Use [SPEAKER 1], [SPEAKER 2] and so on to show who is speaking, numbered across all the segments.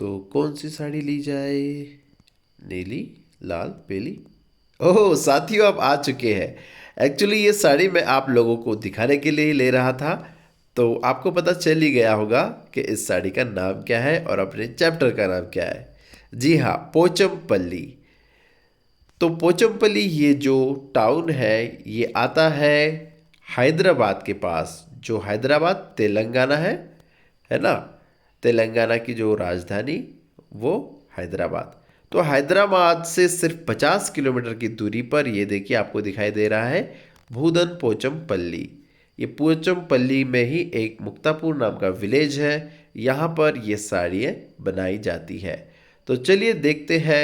[SPEAKER 1] तो कौन सी साड़ी ली जाए? नीली, लाल, पीली। ओह साथियों, आप आ चुके हैं। एक्चुअली ये साड़ी मैं आप लोगों को दिखाने के लिए ही ले रहा था। तो आपको पता चल ही गया होगा कि इस साड़ी का नाम क्या है और अपने चैप्टर का नाम क्या है। जी हाँ, पोचमपल्ली। तो पोचमपल्ली ये जो टाउन है ये आता है हैदराबाद के पास, जो हैदराबाद तेलंगाना है ना। तेलंगाना की जो राजधानी वो हैदराबाद। तो हैदराबाद से सिर्फ 50 किलोमीटर की दूरी पर ये देखिए आपको दिखाई दे रहा है भूदन पोचमपल्ली। ये पोचमपल्ली में ही एक मुक्तापुर नाम का विलेज है। यहाँ पर ये साड़ियाँ बनाई जाती है। तो चलिए देखते हैं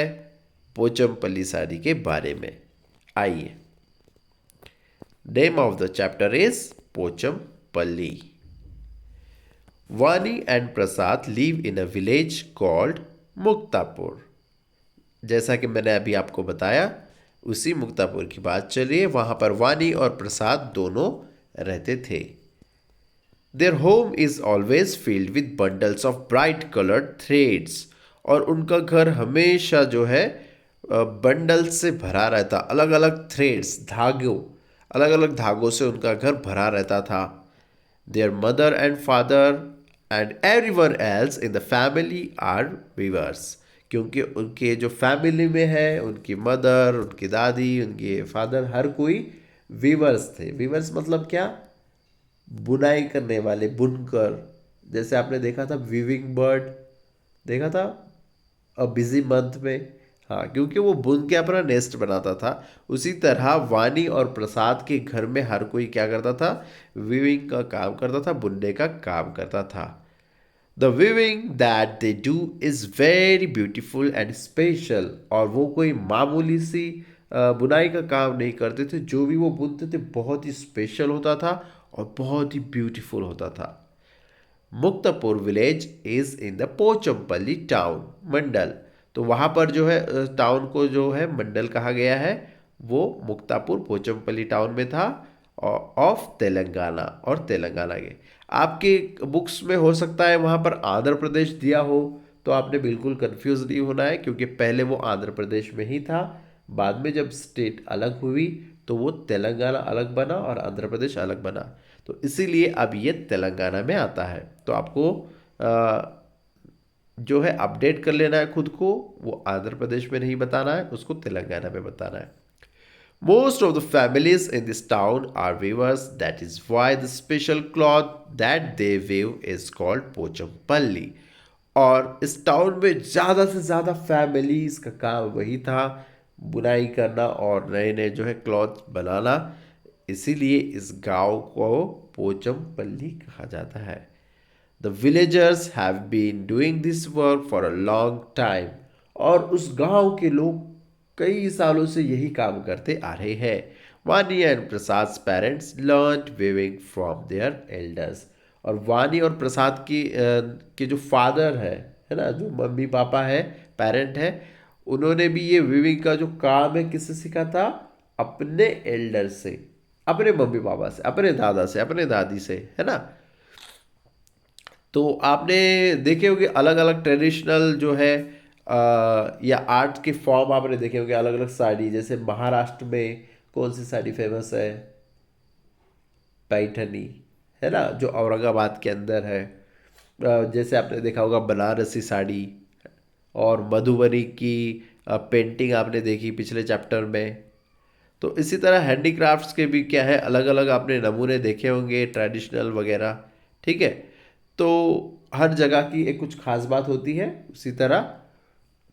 [SPEAKER 1] पोचमपल्ली साड़ी के बारे में। आइए। Name of the chapter is Pochampally. Vani and Prasad live in a village called Muktapur. जैसा कि मैंने अभी आपको बताया, उसी मुक्तापुर की बात चलिए। वहां पर वानी और प्रसाद दोनों रहते थे। Their home is always filled with bundles of bright coloured threads. और उनका घर हमेशा जो है बंडल से भरा रहता, अलग अलग थ्रेड्स, धागों, अलग अलग धागों से उनका घर भरा रहता था। Their mother and father and everyone else in the family are weavers। क्योंकि उनके जो फैमिली में है, उनकी मदर, उनकी दादी, उनके फादर, हर कोई वीवर्स थे। वीवर्स मतलब क्या? बुनाई करने वाले, बुनकर। जैसे आपने देखा था वीविंग बर्ड, देखा था अ बिजी मंथ में। हाँ, क्योंकि वो बुन के अपना नेस्ट बनाता था। उसी तरह वानी और प्रसाद के घर में हर कोई क्या करता था? वीविंग का काम करता था, बुनने का काम करता था। The weaving that they do is very beautiful and special. और वो कोई मामूली सी बुनाई का काम नहीं करते थे। जो भी वो बुनते थे बहुत ही स्पेशल होता था और बहुत ही ब्यूटीफुल होता था। Muktapur village is in the Pochampally town mandal. तो वहाँ पर जो है टाउन को जो है मंडल कहा गया है, वो मुक्तापुर पोचमपल्ली टाउन में था ऑफ तेलंगाना, और तेलंगाना के आपके बुक्स में हो सकता है वहाँ पर आंध्र प्रदेश दिया हो। तो आपने बिल्कुल कंफ्यूज नहीं होना है, क्योंकि पहले वो आंध्र प्रदेश में ही था। बाद में जब स्टेट अलग हुई तो वो तेलंगाना अलग बना और आंध्र प्रदेश अलग बना। तो इसीलिए अब ये तेलंगाना में आता है। तो आपको जो है अपडेट कर लेना है खुद को। वो आंध्र प्रदेश में नहीं बताना है, उसको तेलंगाना में बताना है। Most of the families in this town are weavers. That is why the special cloth that they weave is called Pochampally. और इस टाउन में ज़्यादा से ज़्यादा फैमिलीज का काम वही था, बुनाई करना और नए नए जो है क्लॉथ बनाना। इसीलिए इस गांव को पोचमपल्ली कहा जाता है। The villagers have been doing this work for a long time. और उस गांव के लोग कई सालों से यही काम करते आ रहे हैं। वानी and Prasad parents learn weaving from their elders. और वानी और प्रसाद के जो फादर है ना, जो मम्मी पापा है, पेरेंट है, उन्होंने भी ये वीविंग का जो काम है किससे सीखा था? अपने एल्डर से, अपने मम्मी पापा से, अपने दादा से, अपने दादी से, है ना। तो आपने देखे होंगे अलग अलग ट्रेडिशनल जो है या आर्ट के फॉर्म आपने देखे होंगे, अलग अलग साड़ी। जैसे महाराष्ट्र में कौन सी साड़ी फेमस है? पैठनी, है ना, जो औरंगाबाद के अंदर है। जैसे आपने देखा होगा बनारसी साड़ी, और मधुबनी की पेंटिंग आपने देखी पिछले चैप्टर में। तो इसी तरह हैंडीक्राफ्ट्स के भी क्या है, अलग अलग आपने नमूने देखे होंगे, ट्रेडिशनल वगैरह। ठीक है। तो हर जगह की एक कुछ खास बात होती है। उसी तरह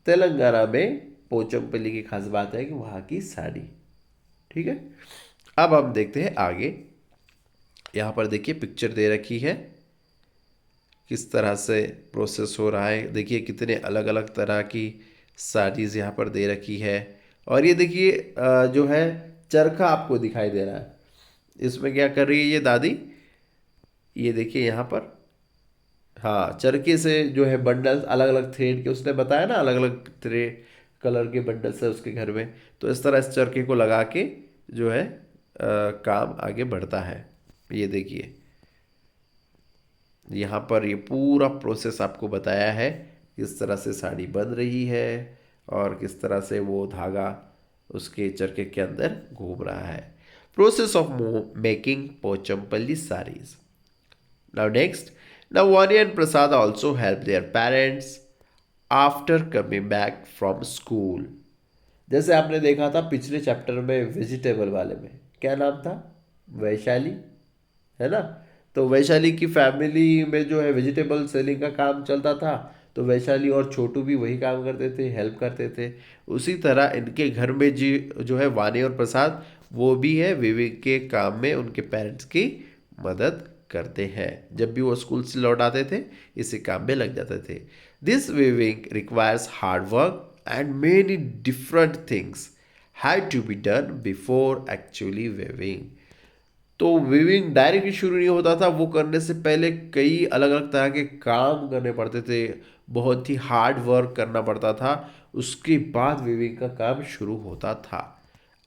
[SPEAKER 1] तेलंगाना में पोचमपल्ली की खास बात है कि वहाँ की साड़ी। ठीक है। अब हम देखते हैं आगे। यहाँ पर देखिए पिक्चर दे रखी है, किस तरह से प्रोसेस हो रहा है। देखिए कितने अलग अलग तरह की साड़ीज़ यहाँ पर दे रखी है। और ये देखिए जो है चरखा आपको दिखाई दे रहा है। इसमें क्या कर रही है ये दादी? ये देखिए यहाँ पर, हाँ, चरखे से जो है बंडल्स अलग अलग थ्रेड के, उसने बताया ना अलग अलग थ्रेड कलर के बंडल्स है उसके घर में। तो इस तरह इस चरखे को लगा के जो है काम आगे बढ़ता है। ये देखिए यहाँ पर ये पूरा प्रोसेस आपको बताया है किस तरह से साड़ी बन रही है और किस तरह से वो धागा उसके चरखे के अंदर घूम रहा है। Process of making Pochampally saris. Now next, now Vani and Prasad also help their parents after coming back from school. जैसे आपने देखा था पिछले चैप्टर में वेजिटेबल वाले में, क्या नाम था? वैशाली, है ना? तो वैशाली की फैमिली में जो है वेजिटेबल सेलिंग का काम चलता था, तो वैशाली और छोटू भी वही काम करते थे, हेल्प करते थे। उसी तरह इनके घर में जी जो है वानी और प्रसाद, वो भी है विवेक के काम में उनके पेरेंट्स की मदद करते हैं। जब भी वो स्कूल से लौट आते थे इसी काम में लग जाते थे। This weaving requires hard work and many different things had to be done before actually weaving. तो वीविंग डायरेक्टली शुरू नहीं होता था, वो करने से पहले कई अलग अलग तरह के काम करने पड़ते थे, बहुत ही हार्ड वर्क करना पड़ता था, उसके बाद वीविंग का काम शुरू होता था।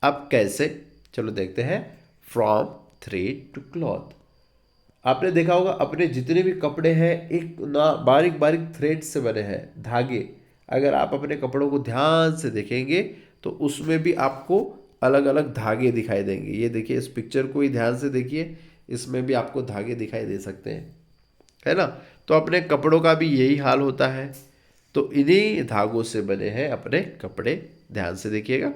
[SPEAKER 1] अब कैसे, चलो देखते हैं। From thread to cloth. आपने देखा होगा अपने जितने भी कपड़े हैं एक ना बारीक बारीक थ्रेड से बने हैं, धागे। अगर आप अपने कपड़ों को ध्यान से देखेंगे तो उसमें भी आपको अलग अलग धागे दिखाई देंगे। ये देखिए, इस पिक्चर को ही ध्यान से देखिए, इसमें भी आपको धागे दिखाई दे सकते हैं, है ना? तो अपने कपड़ों का भी यही हाल होता है। तो इन्हीं धागों से बने हैं अपने कपड़े, ध्यान से देखिएगा।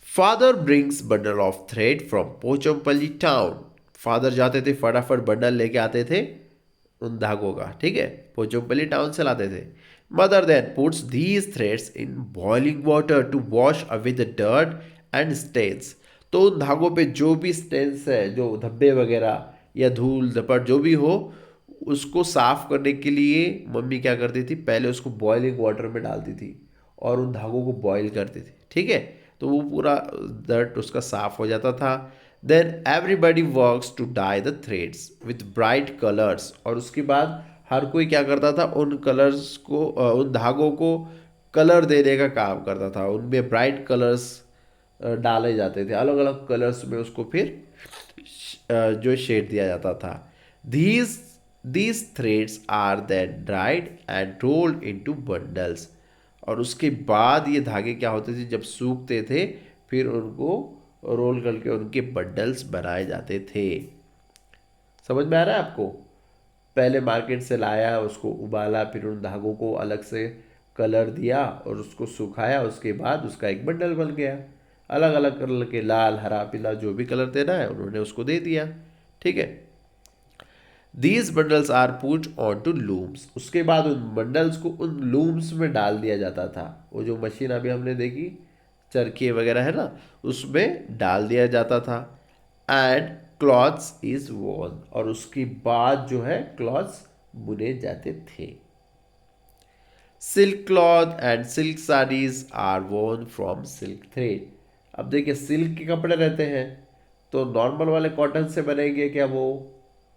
[SPEAKER 1] Father brings bundle of thread from Pochampally town. Father जाते थे, फटाफट बंडल लेके आते थे उन धागों का, ठीक है, पोचमपल्ली टाउन से लाते थे। Mother then puts these threads in boiling water to wash away the dirt and stains. तो उन धागों पे जो भी स्टेन्स है, जो धब्बे वगैरह या धूल धपट जो भी हो, उसको साफ करने के लिए मम्मी क्या करती थी, पहले उसको बॉइलिंग वाटर में डालती थी और उन धागों को बॉईल करती थी, ठीक है? तो वो पूरा डर्ट उसका साफ हो जाता था। Then everybody works to dye the threads with bright colours. और उसके बाद हर कोई क्या करता था, उन कलर्स को उन धागों को कलर देने का काम करता था। उनमें ब्राइट कलर्स डाले जाते थे, अलग अलग कलर्स में उसको फिर जो शेड दिया जाता था। these these threads are then dried and rolled into bundles। और उसके बाद ये धागे क्या होते थे, जब सूखते थे फिर उनको रोल करके उनके बंडल्स बनाए जाते थे। समझ में आ रहा है आपको? पहले मार्केट से लाया, उसको उबाला, फिर उन धागों को अलग से कलर दिया और उसको सुखाया, उसके बाद उसका एक बंडल बन गया। अलग अलग कलर के, लाल हरा पीला जो भी कलर देना है उन्होंने उसको दे दिया, ठीक है। These bundles are put on to looms. उसके बाद उन बंडल्स को उन लूम्स में डाल दिया जाता था। वो जो मशीन अभी हमने देखी, चरखे वगैरह है ना, उसमें डाल दिया जाता था। And cloths is woven. और उसके बाद जो है क्लॉथ्स बुने जाते थे। Silk cloth and silk saris are woven from silk thread. अब देखिए, सिल्क के कपड़े रहते हैं तो नॉर्मल वाले कॉटन से बनेंगे क्या वो?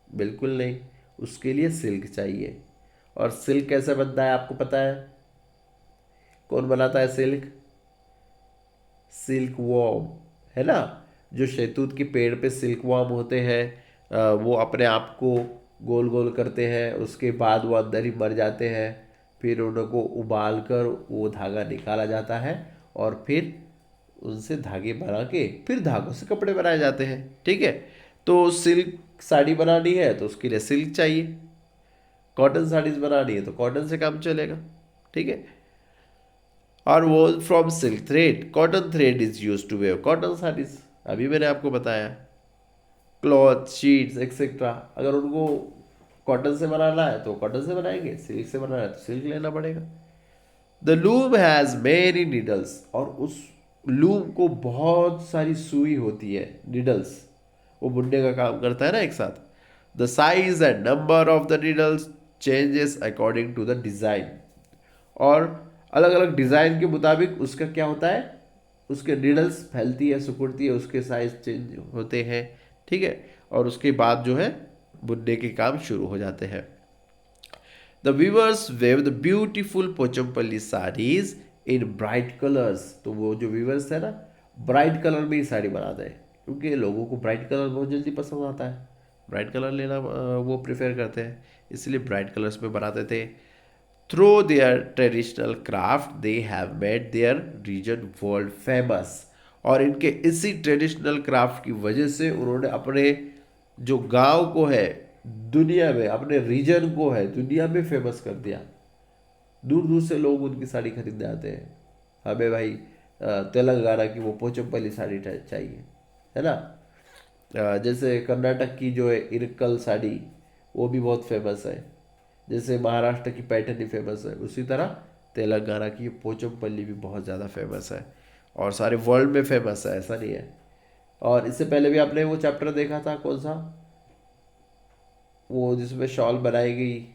[SPEAKER 1] बिल्कुल नहीं, उसके लिए सिल्क चाहिए। और सिल्क कैसे बनता है आपको पता है? कौन बनाता है सिल्क? सिल्क वॉर्म, है ना? जो शहतूत के पेड़ पे सिल्क वॉर्म होते हैं, वो अपने आप को गोल गोल करते हैं, उसके बाद वो अंदर ही मर जाते हैं। फिर उनको उबाल कर वो धागा निकाला जाता है और फिर उनसे धागे बना के फिर धागों से कपड़े बनाए जाते हैं, ठीक है। तो सिल्क साड़ी बनानी है तो उसके लिए सिल्क चाहिए, कॉटन साड़ीज बनानी है तो कॉटन से काम चलेगा, ठीक है। और वो from silk thread, cotton thread is use to weave cotton saris. अभी मैंने आपको बताया। क्लॉथ, शीट्स एक्सेट्रा, अगर उनको कॉटन से बनाना है तो कॉटन से बनाएंगे, सिल्क से बनाना है तो सिल्क लेना पड़ेगा। The loom has many needles. और उस लूम को बहुत सारी सुई होती है, नीडल्स, वो बुनने का काम करता है ना एक साथ। The size and number of the needles changes according to the design. और अलग अलग डिज़ाइन के मुताबिक उसका क्या होता है, उसके नीडल्स फैलती है, सिकुड़ती है, उसके साइज चेंज होते हैं, ठीक है। और उसके बाद जो है बुनने के काम शुरू हो जाते हैं। The weavers weave the beautiful Pochampally saris in bright colours. तो वो जो वीवर्स है ना, ब्राइट कलर में ही साड़ी बनाते हैं, क्योंकि लोगों को ब्राइट कलर बहुत जल्दी पसंद आता है। ब्राइट कलर लेना वो प्रेफर करते हैं, इसलिए ब्राइट कलर्स में बनाते थे। Through their traditional craft they have made their region world famous. और इनके इसी ट्रेडिशनल क्राफ्ट की वजह से उन्होंने अपने जो गांव को है दुनिया में, अपने रीजन को है दुनिया में फेमस कर दिया। दूर दूर से लोग उनकी साड़ी खरीदने आते हैं। हमें भाई तेलंगाना की वो पोचमपल्ली साड़ी चाहिए, है ना। जैसे कर्नाटक की जो है इरक्कल साड़ी, वो भी बहुत फेमस है। जैसे महाराष्ट्र की पैठनी फेमस है, उसी तरह तेलंगाना की पोचमपल्ली भी बहुत ज़्यादा फेमस है और सारे वर्ल्ड में फेमस है, ऐसा नहीं है। और इससे पहले भी आपने वो चैप्टर देखा था, कौन सा, वो जिसमें शॉल बनाई गई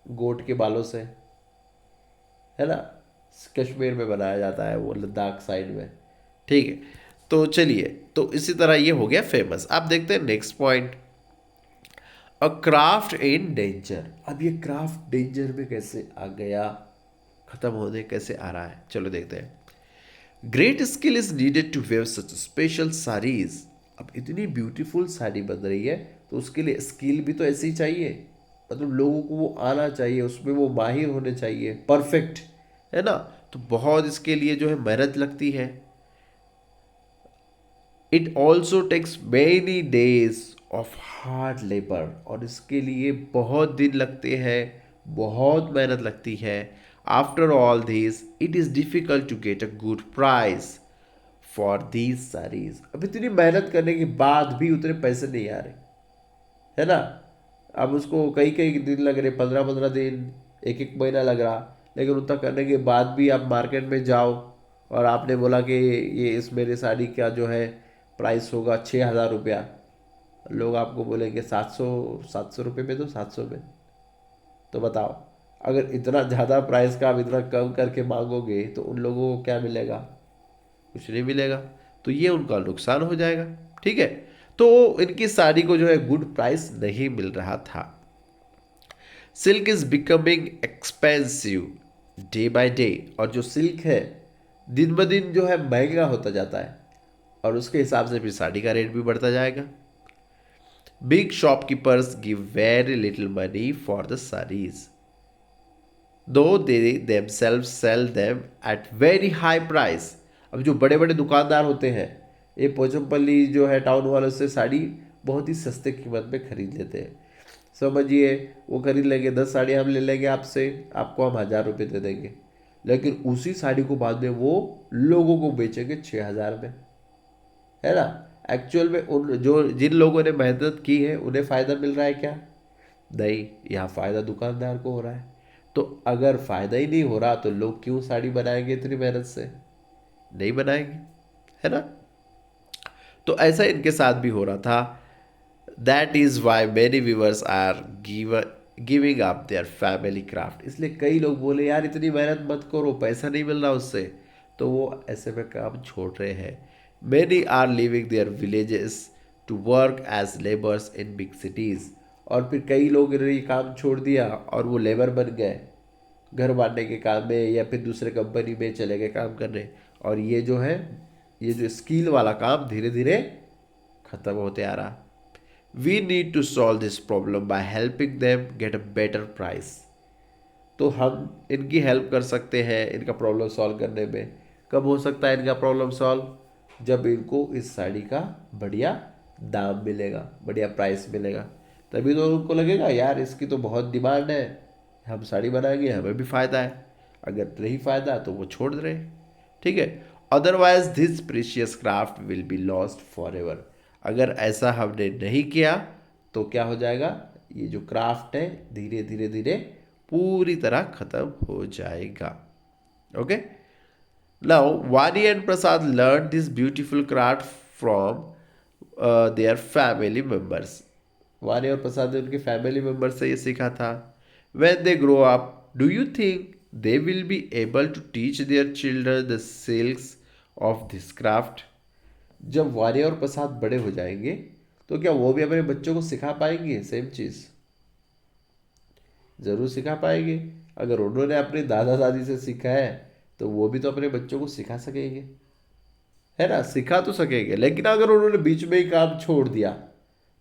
[SPEAKER 1] गोट के बालों से, है ना। कश्मीर में बनाया जाता है वो, लद्दाख साइड में। ठीक है, तो चलिए, तो इसी तरह ये हो गया फेमस। आप देखते हैं next point, a craft in danger. अब ये क्राफ्ट डेंजर में कैसे आ गया, खत्म होने कैसे आ रहा है, चलो देखते हैं। Great skill is needed to weave such special saris. अब इतनी ब्यूटीफुल साड़ी बन रही है तो उसके लिए स्किल भी तो ऐसी ही चाहिए, मतलब लोगों को वो आना चाहिए, उसमें वो माहिर होने चाहिए, परफेक्ट, है ना। तो बहुत इसके लिए जो है मेहनत लगती है। It also takes many days of hard labour. और इसके लिए बहुत दिन लगते हैं, बहुत मेहनत लगती है। After all this it is difficult to get a good price for these saris. अब इतनी मेहनत करने के बाद भी उतने पैसे नहीं आ रहे, है ना। अब उसको कई कई दिन लग रहे, 15-15 दिन, एक एक महीना लग रहा, लेकिन उतना करने के बाद भी आप मार्केट में जाओ और आपने बोला कि ये इस मेरे साड़ी का जो है प्राइस होगा 6,000 रुपया, लोग आपको बोलेंगे 700, 700 रुपये में दो, 700 में। तो बताओ, अगर इतना ज़्यादा प्राइस का आप इतना कम करके मांगोगे तो उन लोगों को क्या मिलेगा, कुछ नहीं मिलेगा। तो ये उनका नुकसान हो जाएगा, ठीक है। तो इनकी साड़ी को जो है गुड प्राइस नहीं मिल रहा था। Silk is becoming expensive day by day. और जो सिल्क है दिन ब दिन जो है महंगा होता जाता है, और उसके हिसाब से फिर साड़ी का रेट भी बढ़ता जाएगा। Big shopkeepers give very little money for the saris, दो दे themselves sell them at very high price. अब जो बड़े बड़े दुकानदार होते हैं, ये पोचमपल्ली जो है टाउन वालों से साड़ी बहुत ही सस्ते कीमत में खरीद लेते हैं। समझिए, वो खरीद लेंगे 10 साड़ी हम ले लेंगे आपसे, आपको हम 1,000 रुपये दे देंगे, लेकिन उसी साड़ी को बाद में वो लोगों को बेचेंगे 6,000 में, है ना। एक्चुअल में उन जो जिन लोगों ने मेहनत की है उन्हें फ़ायदा मिल रहा है क्या? नहीं, यहाँ फ़ायदा दुकानदार को हो रहा है। तो अगर फ़ायदा ही नहीं हो रहा तो लोग क्यों साड़ी बनाएंगे इतनी मेहनत से? नहीं बनाएंगे, है ना। तो ऐसा इनके साथ भी हो रहा था। That is why many weavers are giving up their family craft. इसलिए कई लोग बोले यार इतनी मेहनत मत करो, पैसा नहीं मिल रहा उससे, तो वो ऐसे में काम छोड़ रहे हैं। Many are leaving their villages to work as labours in big cities. और फिर कई लोग ने ये काम छोड़ दिया और वो लेबर बन गए घर बांटने के काम में, या फिर दूसरे कंपनी में चले गए काम करने। और ये जो है, ये जो स्किल वाला काम धीरे धीरे खत्म होते आ रहा। We need to solve this problem by helping them get a better price. तो हम इनकी हेल्प कर सकते हैं इनका प्रॉब्लम सॉल्व करने में। कब हो सकता है इनका प्रॉब्लम सॉल्व? जब इनको इस साड़ी का बढ़िया दाम मिलेगा, बढ़िया प्राइस मिलेगा, तभी तो उनको लगेगा यार इसकी तो बहुत डिमांड है, हम साड़ी बनाएंगे, हमें भी फ़ायदा है। अगर नहीं फ़ायदा तो वो छोड़ रहे हैं, ठीक है। Otherwise this precious craft will be lost for ever. अगर ऐसा हमने नहीं किया तो क्या हो जाएगा, ये जो क्राफ्ट है धीरे धीरे धीरे पूरी तरह खत्म हो जाएगा। ओके, नाउ वानी and Prasad learn this beautiful craft from their family members. वानी और प्रसाद ने उनके फैमिली मेम्बर से ये सीखा था। When they grow up, do you think they will be able to teach their children the skills of this craft? जब वानी और प्रसाद बड़े हो जाएंगे तो क्या वो भी अपने बच्चों को सिखा पाएंगे सेम चीज़? ज़रूर सिखा पाएंगे। अगर उन्होंने अपने दादा दादी से सीखा है तो वो भी तो अपने बच्चों को सिखा सकेंगे, है ना। सिखा तो सकेंगे, लेकिन अगर उन्होंने बीच में ही काम छोड़ दिया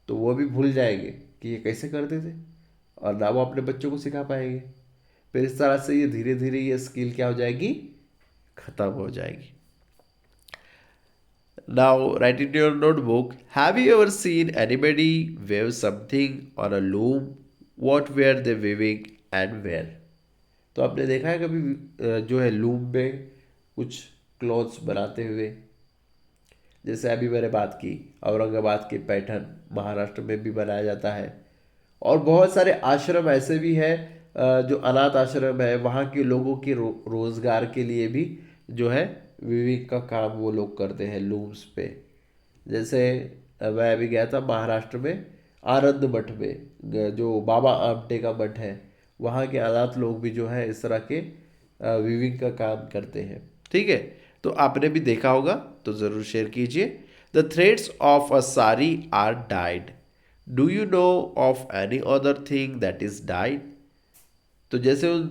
[SPEAKER 1] तो वो भी भूल जाएंगे कि ये कैसे करते थे, और ना वो अपने बच्चों को सिखा पाएंगे। फिर इस तरह से ये धीरे धीरे ये स्किल क्या हो जाएगी, खत्म हो जाएगी। Now, write in your notebook. Have you ever seen anybody weave something on a loom? What were they weaving and where? तो आपने देखा है कभी जो है लूम में कुछ क्लॉथ्स बनाते हुए? जैसे अभी मैंने बात की औरंगाबाद के पैठन महाराष्ट्र में भी बनाया जाता है, और बहुत सारे आश्रम ऐसे भी हैं जो अनाथ आश्रम है, वहाँ के लोगों के रोजगार के लिए भी जो है विविक का काम वो लोग करते हैं लूम्स पे। जैसे मैं अभी गया था महाराष्ट्र में आनंद मठ में, जो बाबा आमटे का मठ है, वहाँ के अनाथ लोग भी जो है इस तरह के विविंग का काम करते हैं। ठीक है, तो आपने भी देखा होगा तो ज़रूर शेयर कीजिए। The threads of a sari are dyed. Do you know of any other thing that is dyed? तो जैसे उन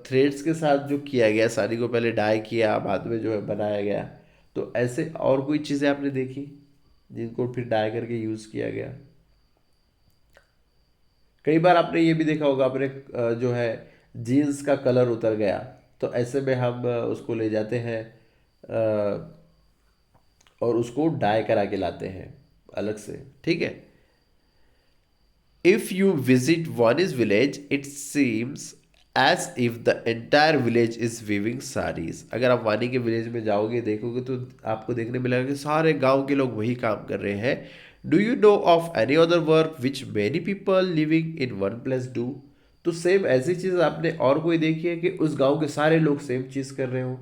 [SPEAKER 1] थ्रेड्स के साथ जो किया गया, साड़ी को पहले डाई किया, बाद में जो है बनाया गया, तो ऐसे और कोई चीज़ें आपने देखी जिनको फिर डाई करके यूज़ किया गया? कई बार आपने ये भी देखा होगा, अपने जो है जीन्स का कलर उतर गया, तो ऐसे में हम उसको ले जाते हैं और उसको डाई करा के लाते हैं अलग से। ठीक है, if you visit Vani's village, it seems as if the entire village is weaving sarees. अगर आप वानी के विलेज में जाओगे देखोगे तो आपको देखने मिलेगा कि सारे गांव के लोग वही काम कर रहे हैं। Do you know of any other work which many people living in one place do? तो सेम ऐसी चीज़ आपने और कोई देखी है कि उस गांव के सारे लोग सेम चीज़ कर रहे हो?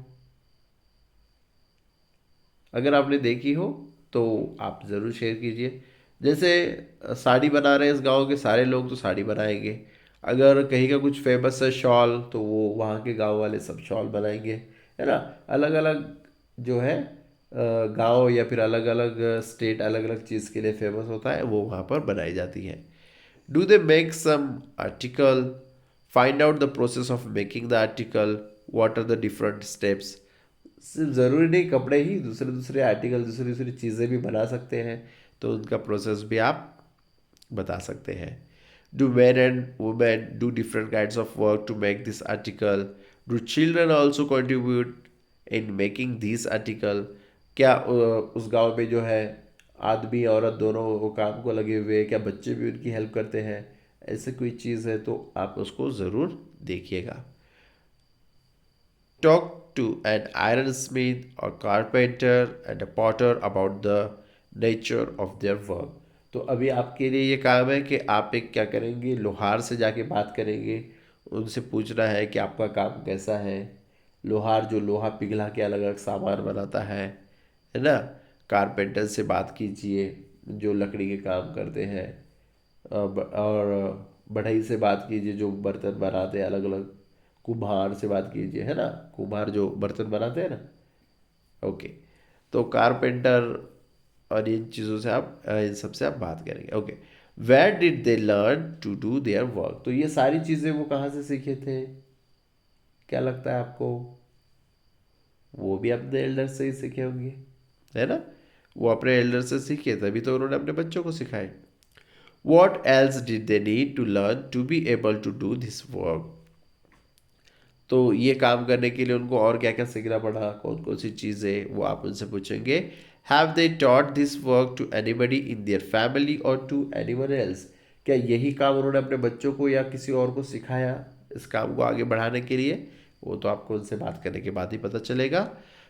[SPEAKER 1] अगर आपने देखी हो तो आप ज़रूर शेयर कीजिए। जैसे साड़ी बना रहे हैं इस गांव के सारे लोग, तो साड़ी बनाएंगे। अगर कहीं का कुछ फेमस है शॉल, तो वो वहाँ के गांव वाले सब शॉल बनाएंगे, है ना। अलग अलग जो है गांव या फिर अलग अलग स्टेट अलग अलग चीज़ के लिए फेमस होता है, वो वहाँ पर बनाई जाती है। Do they make some article? Find out the process of making the article. What are the different steps? सिर्फ ज़रूरी नहीं कपड़े ही, दूसरे दूसरे आर्टिकल, दूसरी दूसरी चीज़ें भी बना सकते हैं, तो उनका प्रोसेस भी आप बता सकते हैं। Do man and women do different kinds of work to make this article? Do children also contribute in making this article? क्या उस गांव में जो है आदमी औरत दोनों वो काम को लगे हुए हैं? क्या बच्चे भी उनकी हेल्प करते हैं? ऐसे कोई चीज़ है तो आप उसको ज़रूर देखिएगा। Talk to an ironsmith, a carpenter, and a potter about the nature of their work. तो अभी आपके लिए ये काम है कि आप एक क्या करेंगे, लोहार से जाके बात करेंगे, उनसे पूछना है कि आपका काम कैसा है। लोहार जो लोहा पिघला के अलग अलग सामान बनाता है ना। कारपेंटर से बात कीजिए जो लकड़ी के काम करते हैं, और बढ़ई से बात कीजिए जो बर्तन बनाते हैं अलग अलग। कुम्हार से बात कीजिए, है ना, कुम्हार जो बर्तन बनाते हैं ना। ओके, तो कारपेंटर और इन चीज़ों से आप इन सब से आप बात करेंगे। Okay, where did they learn to do their work? तो ये सारी चीज़ें वो कहाँ से सीखे थे? क्या लगता है आपको? वो भी अपने एल्डर से ही सीखे होंगे, है ना। वो अपने एल्डर से सीखे, तभी तो उन्होंने अपने बच्चों को सिखाए। What else did they need to learn to be able to do this work? तो ये काम करने के लिए उनको और क्या क्या सीखना पड़ा, कौन कौन सी चीज़ें, वो आप उनसे पूछेंगे। Have they taught this work to anybody in their family और टू एनीवन एल्स? क्या यही काम उन्होंने अपने बच्चों को या किसी और को सिखाया इस काम को आगे बढ़ाने के लिए? वो तो आपको उनसे बात करने के बाद ही पता चलेगा।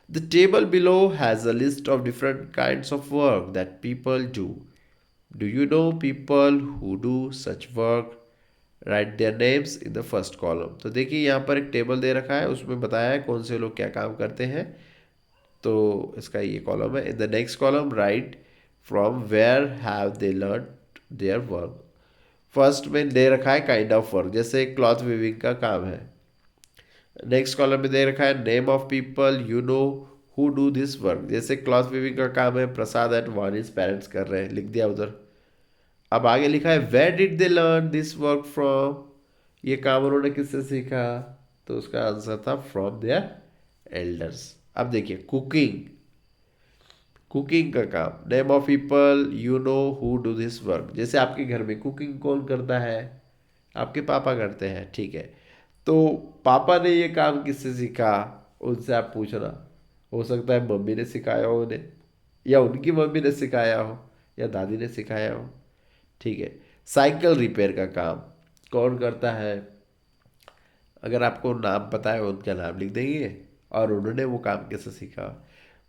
[SPEAKER 1] The table below has a list of different kinds of work that people do. Do you know people who do such work? Right their names in the first column. तो देखिए यहाँ पर एक टेबल दे रखा है, उसमें बताया है कौन से लोग क्या काम करते हैं, तो इसका ये कॉलम है। In the next column right from where have they learn their work. First में दे रखा है काइंड ऑफ वर्क, जैसे क्लॉथ वीविंग का काम है। नेक्स्ट कॉलम में दे रखा है name of people you know who do this work, जैसे क्लॉथ वीविंग का काम है प्रसाद एंड वानीज पेरेंट्स कर रहे हैं, लिख दिया उधर। अब आगे लिखा है where did they learn this work from, ये काम उन्होंने किससे सीखा? तो उसका आंसर था फ्रॉम देयर एल्डर्स। अब देखिए कुकिंग, कुकिंग का काम, name of people you know who do this work, जैसे आपके घर में कुकिंग कौन करता है? आपके पापा करते हैं, ठीक है। तो पापा ने ये काम किससे सीखा, उनसे आप पूछना। हो सकता है मम्मी ने सिखाया हो उन्हें, या उनकी मम्मी ने सिखाया हो, या दादी ने सिखाया हो। ठीक है। साइकिल रिपेयर का काम कौन करता है? अगर आपको नाम पता है उनका नाम लिख देंगे, और उन्होंने वो काम कैसे सीखा।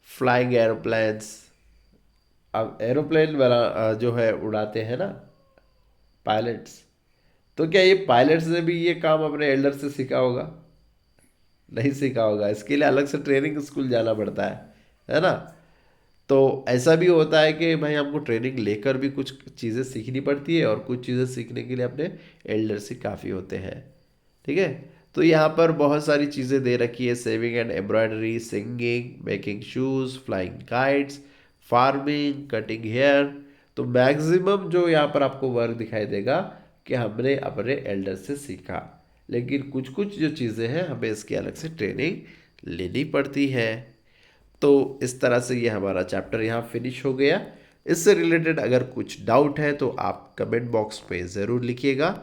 [SPEAKER 1] फ्लाइंग एरोप्लेन्स, अब एरोप्लेन वाला जो है उड़ाते हैं ना पायलट्स, तो क्या ये पायलट्स ने भी ये काम अपने एल्डर से सीखा होगा? नहीं सीखा होगा, इसके लिए अलग से ट्रेनिंग स्कूल जाना पड़ता है ना। तो ऐसा भी होता है कि भाई हमको ट्रेनिंग लेकर भी कुछ चीज़ें सीखनी पड़ती है, और कुछ चीज़ें सीखने के लिए अपने एल्डर से काफ़ी होते हैं। ठीक है। तो यहाँ पर बहुत सारी चीज़ें दे रखी है, sewing and embroidery, singing, making shoes, flying kites, farming, cutting hair. तो मैक्सिमम जो यहाँ पर आपको वर्क दिखाई देगा कि हमने अपने एल्डर से सीखा, लेकिन कुछ कुछ जो चीज़ें हैं हमें इसकी अलग से ट्रेनिंग लेनी पड़ती है। तो इस तरह से ये हमारा चैप्टर यहाँ फिनिश हो गया। इससे रिलेटेड अगर कुछ डाउट है तो आप कमेंट बॉक्स में ज़रूर लिखिएगा,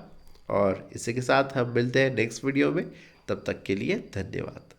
[SPEAKER 1] और इसी के साथ हम मिलते हैं नेक्स्ट वीडियो में। तब तक के लिए धन्यवाद।